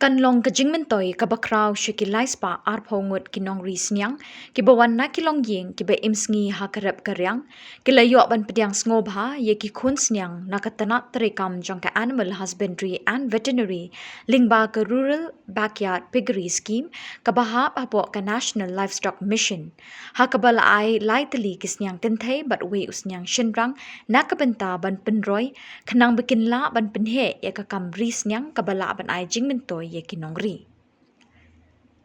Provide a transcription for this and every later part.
Kan long kajing mentoi kabakraw shikilai spa arphongut kinong Sniang kibawan na kilong ying kiba imsngi hakarep karyang kilayo ban pediang sngoba ye ki khun Sniang nakatanat terekam jangka animal husbandry and veterinary lingba ka rural backyard piggery scheme kabaha apo ka national livestock mission hakabal ai laitali kisnyang tenthai bat we usnyang shinrang nakabenta ban penroy khanang bekinla ban penhe ye ka kam Sniang kabala ban ai jingmentoi ye kinongri.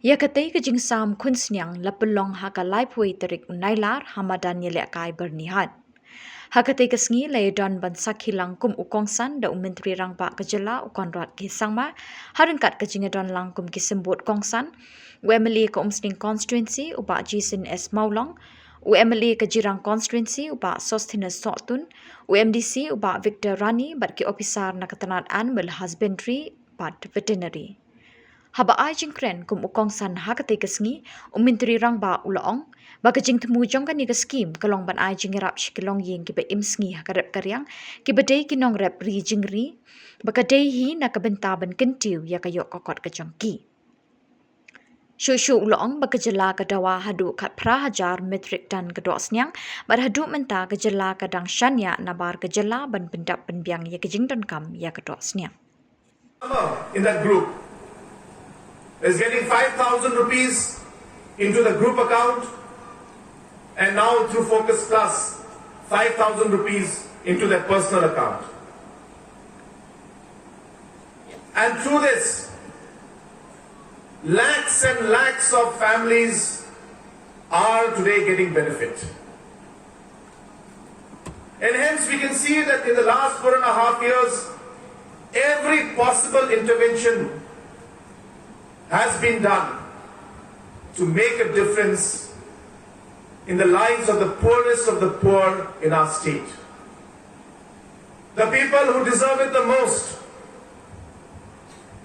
Ya katay ka jing sam kun Sniang lapulong haka laipui tarik unailar hamadan yele kai bernihat. Hakatay kasngi layadon ban sakhilang kum ukongsan da umentri rang pa kajala ukonrat kisangma harengkat kajingadon lang kum kisembut kongsan UMLA ka Sniang constituency upa Jisin S Maulong UMLA ka Jirang constituency upa Sosthenes Sotun UMDC upa Victor Rani bat ki officer nakatanat animal husbandry pat veterinary. Haba ai jingkren kum ukongsan hakate kasngi umintri rang ba ulaong baga jing temu jong kan ni scheme kalong ban ai jingirap shikilong yeng kiba imsngi hakarep karyang kiba dei ki Nongrep ri jingri baga dei hi nakabenta ban kentiu ya kayo kokot ka jongki. Shushu ulaong baga jala kadawa hadu kat prahajar metric ton kedok Sniang bar hadu menta kejala kadang shanya nabar kejala ban pendap penbiang ya kejing don kam ya kedok Sniang. In that group is getting 5,000 rupees into the group account and now through Focus Plus 5,000 rupees into their personal account. And through this, lakhs and lakhs of families are today getting benefit. And hence we can see that in the last 4.5 years, every possible intervention has been done to make a difference in the lives of the poorest of the poor in our state. The people who deserve it the most,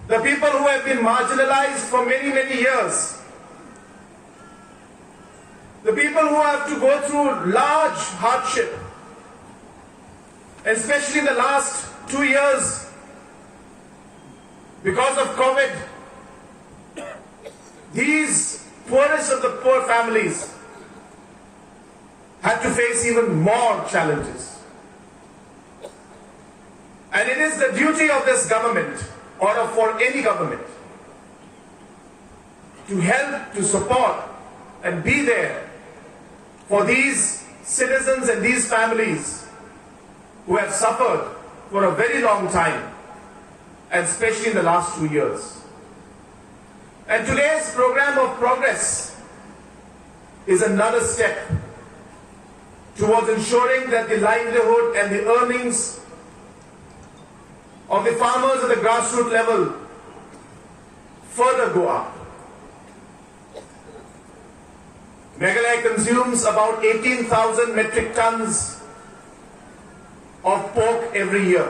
the people who have been marginalized for many, many years, the people who have to go through large hardship, especially in the last 2 years, because of COVID, these poorest of the poor families had to face even more challenges. And it is the duty of this government, or for any government, to help, to support, and be there for these citizens and these families who have suffered for a very long time, and especially in the last 2 years. And today's program of progress is another step towards ensuring that the livelihood and the earnings of the farmers at the grassroots level further go up. Meghalaya consumes about 18,000 metric tons of pork every year.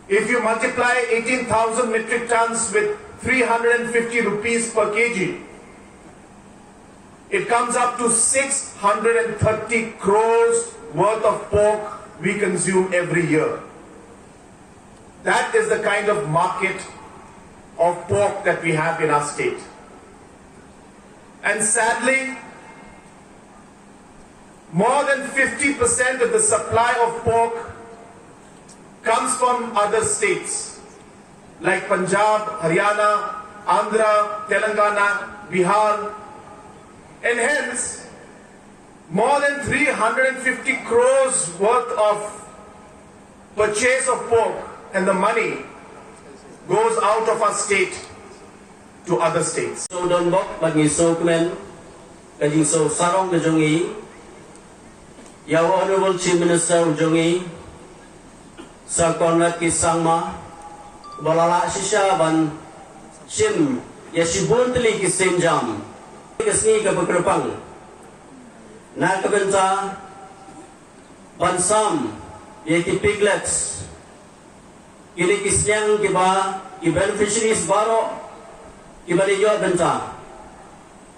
If you multiply 18,000 metric tons with 350 rupees per kg, it comes up to 630 crores worth of pork we consume every year. That is the kind of market of pork that we have in our state. And sadly, more than 50% of the supply of pork comes from other states like Punjab, Haryana, Andhra, Telangana, Bihar, and hence more than 350 crores worth of purchase of pork and the money goes out of our state to other states. So don bok bagi so kemen kajing so sarong de jongi ya honorable chief minister jongi sa konrat ki sangma balala shisha ban sim ya sibun teli ki senjam kesni ka bekrepang na kabenta bansam ya ki piglets kini Sniang kiba ki beneficiaries baro kiba liyo benta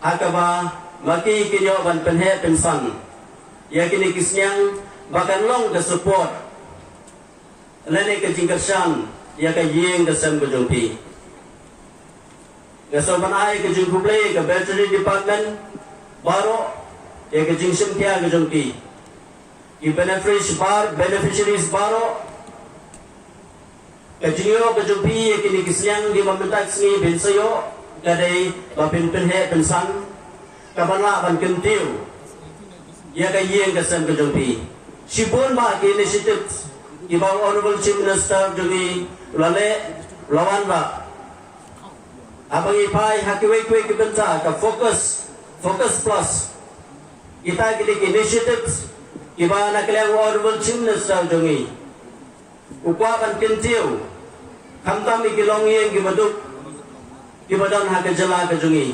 akaba maki kinyo ban penhe pensan ya kini Sniang bakan long the support lene ke jingkersan ya ka yeng ka sem ka jong pi ga so banai ka jung kuble ka battery department baro ya ka jing sim kya ka jong pi ki beneficiaries baro ka jingyo ka jong pi ya kini kisliang di mamentak sngi bin sayo ka dei ba pin he pin san ka bana ban kentiu ya ka yeng ka sem ka jong pi Shibun ma ki initiative Ibang Honorable Chief Minister Jogi Lale Lawan ba Abang ipai hakiwe-kiwe kibenta ka focus plus kita kidik initiatives Iba nakaliang Honorable Chief Minister Jogi Ukwa ban kintiu Kamtam ikilongi yang gibaduk Gibadan hakajala ka Jogi